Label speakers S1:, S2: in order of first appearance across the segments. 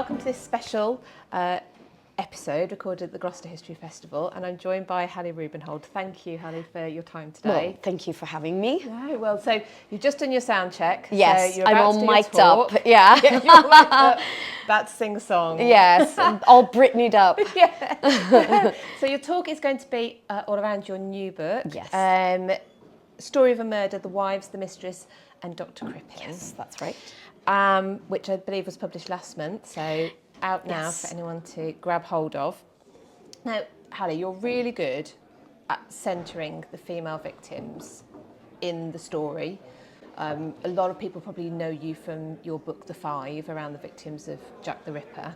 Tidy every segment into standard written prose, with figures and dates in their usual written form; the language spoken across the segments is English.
S1: welcome to this special episode recorded at the Gloucester History Festival, and I'm joined by Hallie Rubenhold. Thank you, Hallie, for your time today.
S2: Well, thank you for having me.
S1: No, well, so you've just done your sound check.
S2: Yes,
S1: so you're about
S2: I'm
S1: to
S2: all
S1: do
S2: mic'd
S1: your
S2: up.
S1: talk.
S2: Yeah.
S1: You're mic'd up. About to sing a song.
S2: Yes, all Britney'd up.
S1: Yeah. So your talk is going to be all around your new book.
S2: Yes.
S1: Story of a Murder: The Wives, the Mistress and Dr Crippen.
S2: Yes, that's right.
S1: Which I believe was published last month, so out now for anyone to grab hold of. Now, Hallie, you're really good at centering the female victims in the story. A lot of people probably know you from your book, The Five, around the victims of Jack the Ripper.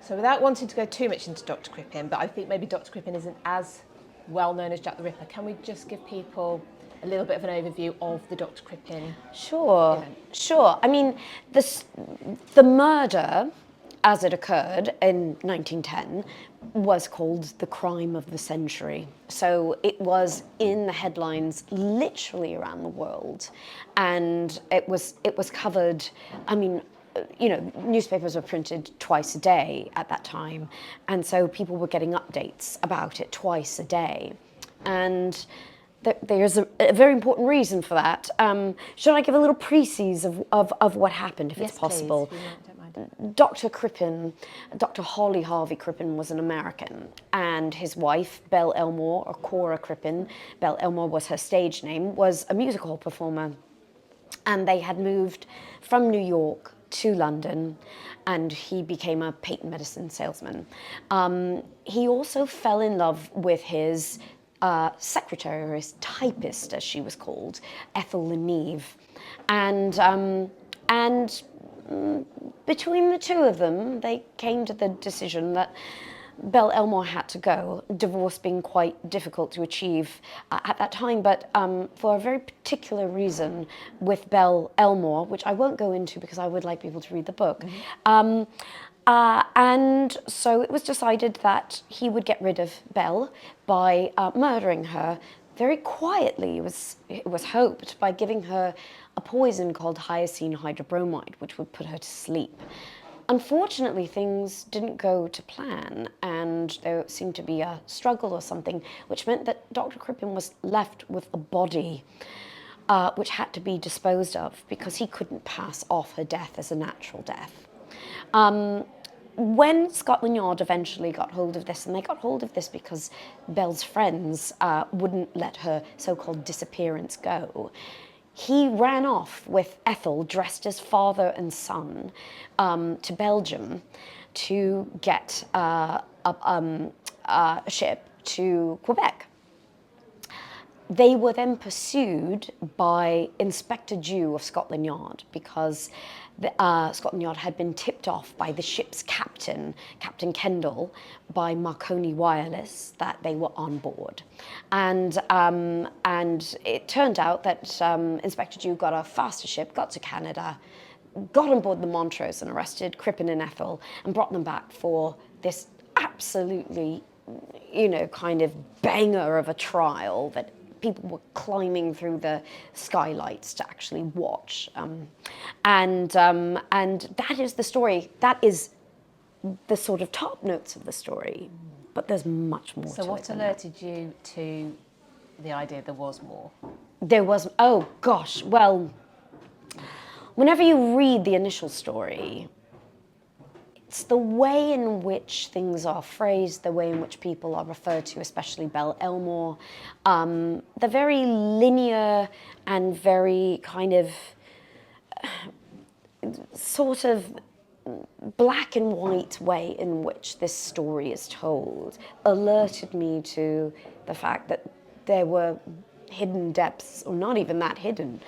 S1: So without wanting to go too much into Dr Crippen, but I think maybe Dr Crippen isn't as well known as Jack the Ripper, can we just give people a little bit of an overview of the Dr Crippen?
S2: Sure. I mean, the murder, as it occurred in 1910, was called the crime of the century. So it was in the headlines literally around the world, and it was covered. I mean, you know, newspapers were printed twice a day at that time, and so people were getting updates about it twice a day, and there's a very important reason for that. Should I give a little précis of what happened, if it's possible?
S1: Please. Don't mind.
S2: Dr Crippen, Dr Harley Harvey Crippen, was an American, and his wife, Belle Elmore, or Cora Crippen, Belle Elmore was her stage name, was a music hall performer. And they had moved from New York to London, and he became a patent medicine salesman. He also fell in love with his secretary, or his typist, as she was called, Ethel Le Neve, and between the two of them, they came to the decision that Belle Elmore had to go, divorce being quite difficult to achieve at that time, but for a very particular reason with Belle Elmore, which I won't go into because I would like people to read the book. Mm-hmm. And so it was decided that he would get rid of Belle by murdering her very quietly. It was hoped, by giving her a poison called hyoscine hydrobromide, which would put her to sleep. Unfortunately, things didn't go to plan, and there seemed to be a struggle or something, which meant that Dr Crippen was left with a body which had to be disposed of because he couldn't pass off her death as a natural death. When Scotland Yard eventually got hold of this, and they got hold of this because Belle's friends wouldn't let her so-called disappearance go, he ran off with Ethel, dressed as father and son, to Belgium to get a ship to Quebec. They were then pursued by Inspector Dew of Scotland Yard because Scotland Yard had been tipped off by the ship's captain, Captain Kendall, by Marconi Wireless, that they were on board. And it turned out that Inspector Dew got a faster ship, got to Canada, got on board the Montrose and arrested Crippen and Ethel and brought them back for this absolutely, kind of banger of a trial that people were climbing through the skylights to actually watch. And that is the story. That is the sort of top notes of the story. But there's much more to it.
S1: So what alerted you to the idea there was more?
S2: There was, oh gosh, well, whenever you read the initial story, it's the way in which things are phrased, the way in which people are referred to, especially Belle Elmore, the very linear and very kind of sort of black and white way in which this story is told alerted me to the fact that there were hidden depths, or not even that hidden,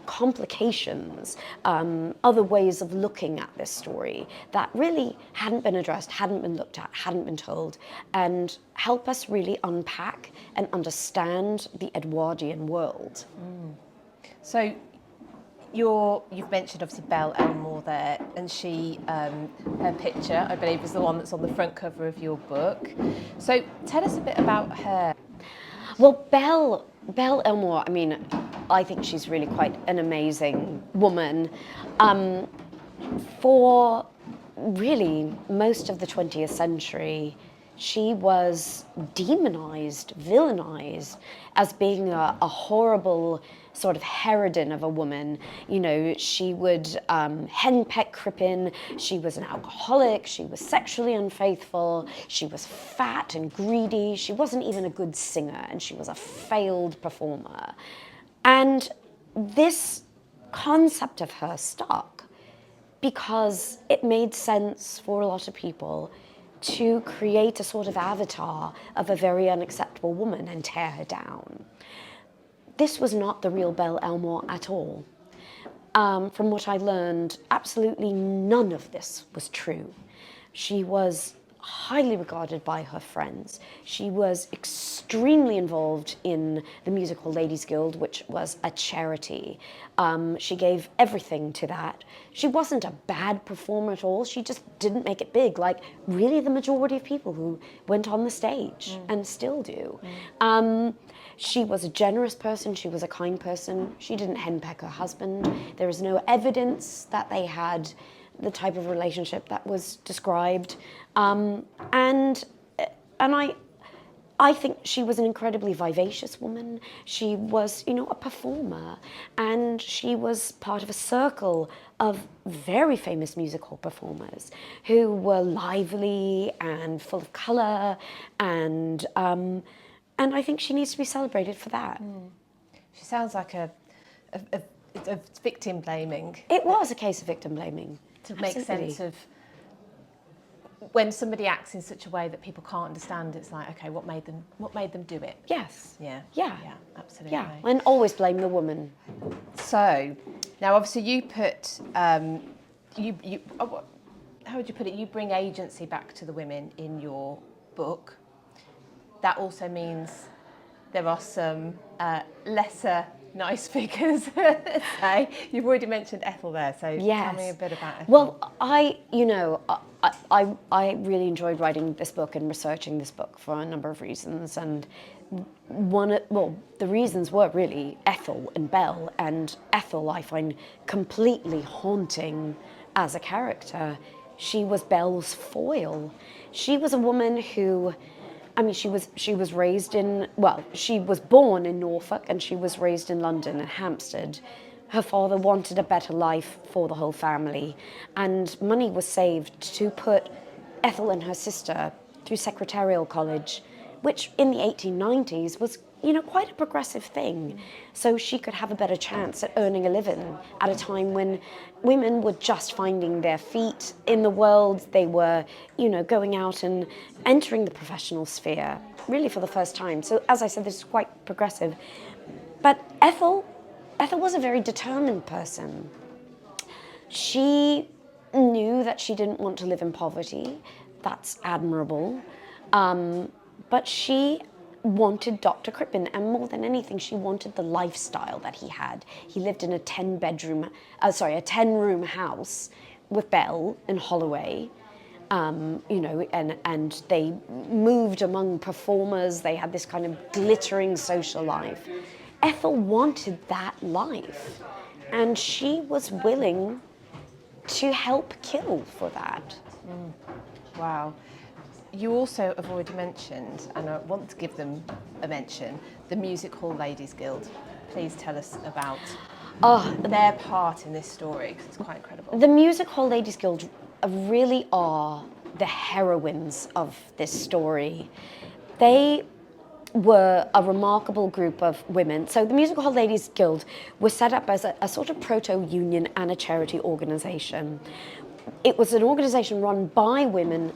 S2: complications, other ways of looking at this story that really hadn't been addressed, hadn't been looked at, hadn't been told, and help us really unpack and understand the Edwardian world.
S1: So you've mentioned obviously Belle Elmore there, and she, her picture, I believe, is the one that's on the front cover of your book. So tell us a bit about her.
S2: Well, Belle Elmore, I mean, I think she's really quite an amazing woman. For really most of the 20th century, she was demonized, villainized as being a horrible sort of harridan of a woman. You know, she would henpeck Crippen, she was an alcoholic, she was sexually unfaithful, she was fat and greedy, she wasn't even a good singer, and she was a failed performer. And this concept of her stuck because it made sense for a lot of people to create a sort of avatar of a very unacceptable woman and tear her down. This was not the real Belle Elmore at all. From what I learned, absolutely none of this was true. She was highly regarded by her friends. She was extremely involved in the Music Hall Ladies Guild, which was a charity. She gave everything to that. She wasn't a bad performer at all. She just didn't make it big, like really the majority of people who went on the stage and still do. She was a generous person. She was a kind person. She didn't henpeck her husband. There is no evidence that they had the type of relationship that was described. And I think she was an incredibly vivacious woman. She was, you know, a performer, and she was part of a circle of very famous music hall performers who were lively and full of colour, and I think she needs to be celebrated for that.
S1: She sounds like a victim blaming.
S2: It was a case of victim blaming.
S1: To make sense of when somebody acts in such a way that people can't understand, it's like, okay, what made them do it?
S2: Yes.
S1: Yeah.
S2: Yeah.
S1: Yeah, absolutely.
S2: Yeah, and always blame the woman.
S1: So, now obviously you put, how would you put it? You bring agency back to the women in your book. That also means there are some lesser nice figures. Say, you've already mentioned Ethel there, so
S2: yes.
S1: Tell me a bit about Ethel.
S2: Well, I really enjoyed writing this book and researching this book for a number of reasons, and the reasons were really Ethel and Belle, and Ethel I find completely haunting as a character. She was Belle's foil. She was a woman who, I mean, she was raised in, well, she was born in Norfolk and she was raised in London and Hampstead. Her father wanted a better life for the whole family, and money was saved to put Ethel and her sister through secretarial college, which in the 1890s was, you know, quite a progressive thing. So she could have a better chance at earning a living at a time when women were just finding their feet in the world. They were, you know, going out and entering the professional sphere really for the first time. So as I said, this is quite progressive. But Ethel was a very determined person. She knew that she didn't want to live in poverty. That's admirable. But she wanted Dr. Crippen, and more than anything, she wanted the lifestyle that he had. He lived in a 10-room house with Belle in Holloway, you know, and they moved among performers. They had this kind of glittering social life. Ethel wanted that life, and she was willing to help kill for that.
S1: Wow. You also have already mentioned, and I want to give them a mention, the Music Hall Ladies Guild. Please tell us about their part in this story, because it's quite incredible.
S2: The Music Hall Ladies Guild really are the heroines of this story. They were a remarkable group of women. So the Music Hall Ladies Guild was set up as a sort of proto-union and a charity organisation. It was an organisation run by women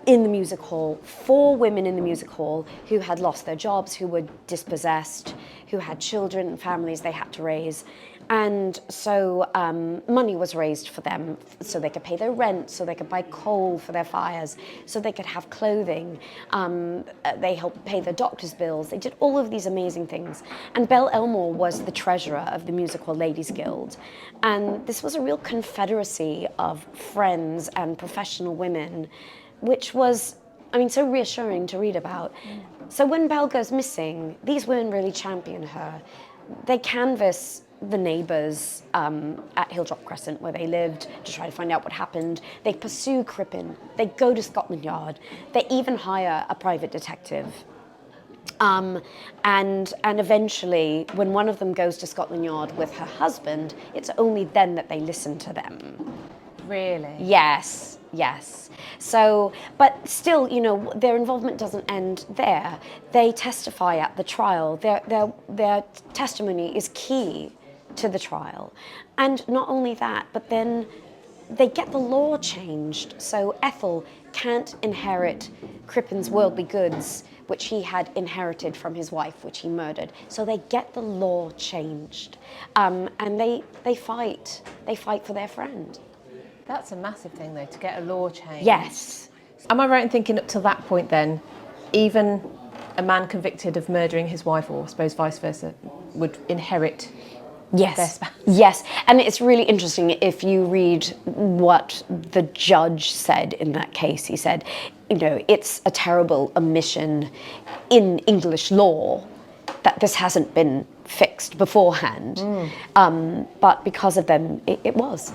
S2: in the music hall, for women in the music hall who had lost their jobs, who were dispossessed, who had children and families they had to raise. And so money was raised for them so they could pay their rent, so they could buy coal for their fires, so they could have clothing. They helped pay their doctor's bills. They did all of these amazing things. And Belle Elmore was the treasurer of the Music Hall Ladies Guild. And this was a real confederacy of friends and professional women, which was, I mean, so reassuring to read about. So when Belle goes missing, these women really champion her. they canvass the neighbours at Hilltop Crescent where they lived to try to find out what happened. They pursue Crippen. They go to Scotland Yard. They even hire a private detective. And eventually, when one of them goes to Scotland Yard with her husband, it's only then that they listen to them.
S1: Really?
S2: Yes, yes. So, but still, you know, their involvement doesn't end there. They testify at the trial. Their testimony is key to the trial. And not only that, but then they get the law changed. So Ethel can't inherit Crippen's worldly goods, which he had inherited from his wife, which he murdered. So they get the law changed. And they fight. They fight for their friend.
S1: That's a massive thing, though, to get a law change.
S2: Yes.
S1: Am I right in thinking up till that point then, even a man convicted of murdering his wife, or I suppose vice versa, would inherit their spouse?
S2: Yes, and it's really interesting if you read what the judge said in that case. He said, you know, it's a terrible omission in English law that this hasn't been fixed beforehand, but because of them, it was.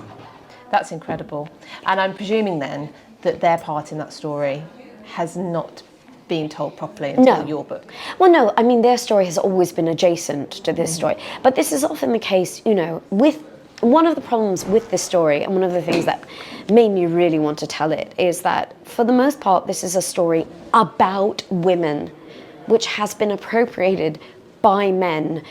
S1: That's incredible. And I'm presuming then that their part in that story has not been told properly until your book.
S2: Well, no, I mean, their story has always been adjacent to this story. But this is often the case, you know, with one of the problems with this story, and one of the things that made me really want to tell it, is that for the most part, this is a story about women, which has been appropriated by men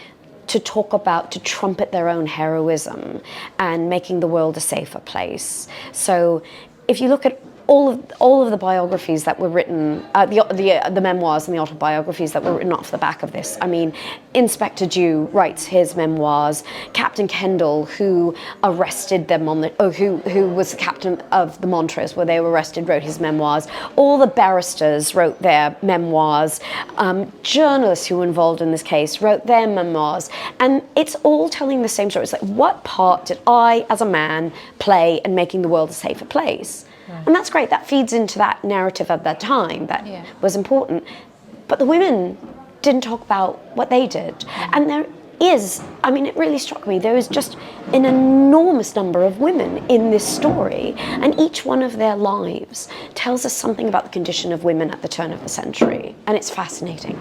S2: to talk about, to trumpet their own heroism and making the world a safer place. So if you look at all of the biographies that were written, the memoirs and the autobiographies that were written off the back of this. I mean, Inspector Dew writes his memoirs. Captain Kendall, who arrested them who was the captain of the Montrose where they were arrested, wrote his memoirs. All the barristers wrote their memoirs. Journalists who were involved in this case wrote their memoirs, and it's all telling the same story. It's like, what part did I, as a man, play in making the world a safer place? And that's great. That feeds into that narrative of that time that was important. But the women didn't talk about what they did. And there is, I mean, it really struck me, there is just an enormous number of women in this story. And each one of their lives tells us something about the condition of women at the turn of the century. And it's fascinating.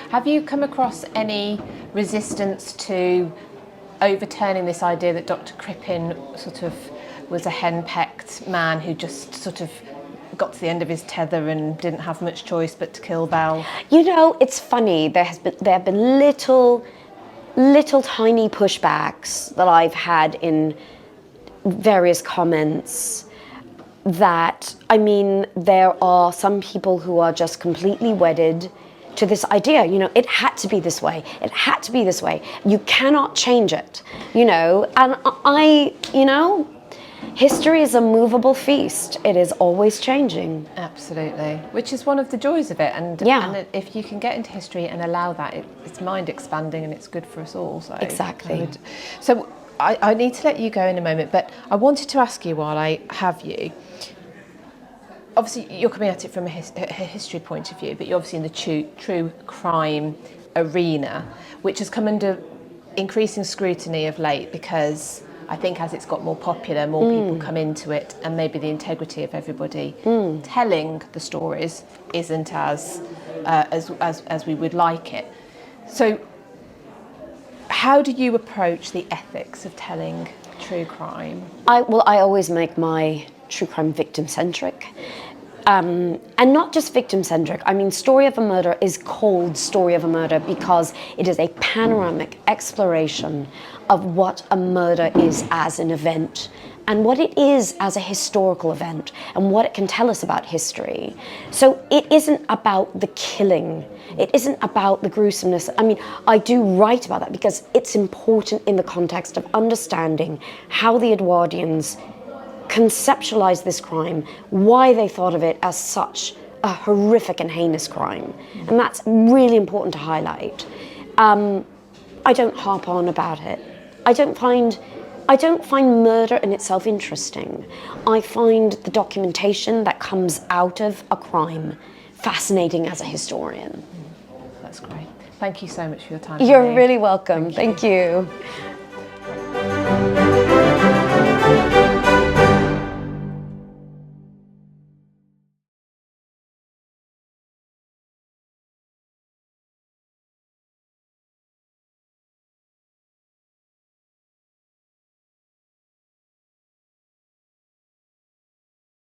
S1: Have you come across any resistance to overturning this idea that Dr. Crippen sort of was a henpecked man who just sort of got to the end of his tether and didn't have much choice but to kill Belle?
S2: You know, it's funny. There have been little tiny pushbacks that I've had in various comments. That, I mean, there are some people who are just completely wedded to this idea, you know, it had to be this way. It had to be this way. You cannot change it, you know. And you know, history is a movable feast. It is always changing. Absolutely.
S1: Which is one of the joys of it. And if you can get into history and allow that, it's mind expanding and it's good for us all. So
S2: exactly.
S1: So I need to let you go in a moment, but I wanted to ask you while I have you. Obviously, you're coming at it from a history point of view, but you're obviously in the true crime arena, which has come under increasing scrutiny of late because I think as it's got more popular, more people come into it, and maybe the integrity of everybody telling the stories isn't as we would like it. So, how do you approach the ethics of telling true crime?
S2: I always make my true crime victim-centric. And not just victim-centric. I mean, Story of a Murder is called Story of a Murder because it is a panoramic exploration of what a murder is as an event and what it is as a historical event and what it can tell us about history. So it isn't about the killing. It isn't about the gruesomeness. I mean, I do write about that because it's important in the context of understanding how the Edwardians conceptualized this crime, why they thought of it as such a horrific and heinous crime. And that's really important to highlight. I don't harp on about it. I don't find murder in itself interesting. I find the documentation that comes out of a crime fascinating as a historian.
S1: That's great. Thank you so much for your time.
S2: You're
S1: Hallie.
S2: really welcome. Thank you.